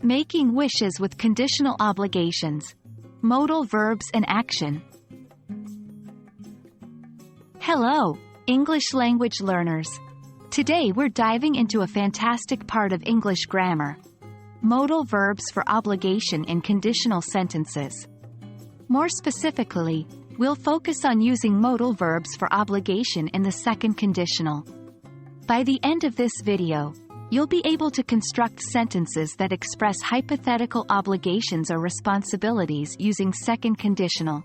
Making wishes with conditional obligations. Modal verbs in action. Hello, English language learners. Today we're diving into a fantastic part of English grammar. Modal verbs for obligation in conditional sentences. More specifically, we'll focus on using modal verbs for obligation in the second conditional. By the end of this video, you'll be able to construct sentences that express hypothetical obligations or responsibilities using second conditional.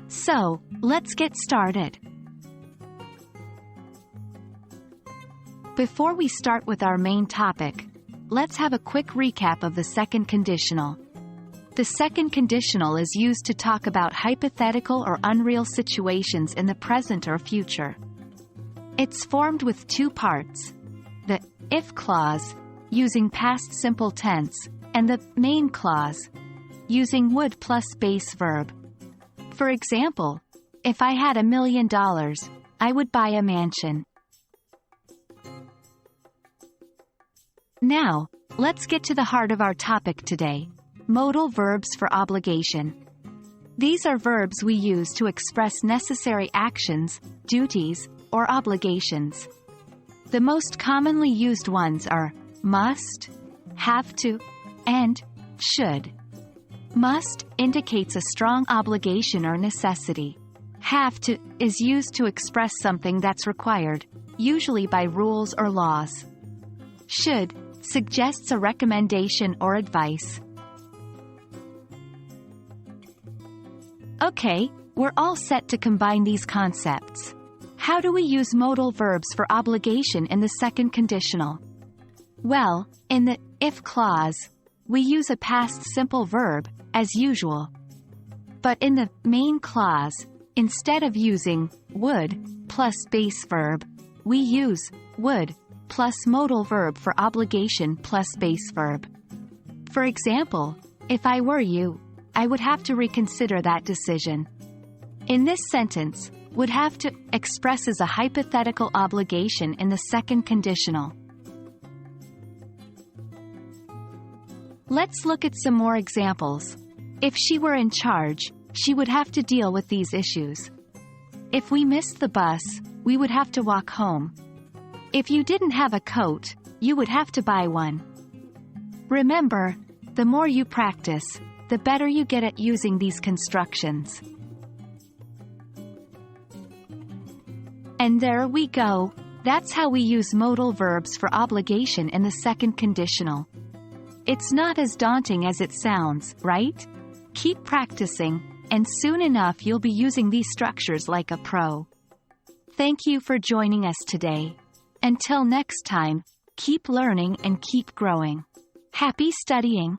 So, let's get started. Before we start with our main topic, let's have a quick recap of the second conditional. The second conditional is used to talk about hypothetical or unreal situations in the present or future. It's formed with two parts: the if clause, using past simple tense, and the main clause, using would plus base verb. For example, if I had $1 million, I would buy a mansion. Now, let's get to the heart of our topic today: modal verbs for obligation. These are verbs we use to express necessary actions, duties, or obligations. The most commonly used ones are must, have to, and should. Must indicates a strong obligation or necessity. Have to is used to express something that's required, usually by rules or laws. Should suggests a recommendation or advice. Okay, we're all set to combine these concepts. How do we use modal verbs for obligation in the second conditional? Well, in the if clause, we use a past simple verb, as usual. But in the main clause, instead of using would plus base verb, we use would plus modal verb for obligation plus base verb. For example, if I were you, I would have to reconsider that decision. In this sentence, would have to expresses a hypothetical obligation in the second conditional. Let's look at some more examples. If she were in charge, she would have to deal with these issues. If we missed the bus, we would have to walk home. If you didn't have a coat, you would have to buy one. Remember, the more you practice, the better you get at using these constructions. And there we go. That's how we use modal verbs for obligation in the second conditional. It's not as daunting as it sounds, right? Keep practicing, and soon enough you'll be using these structures like a pro. Thank you for joining us today. Until next time, keep learning and keep growing. Happy studying!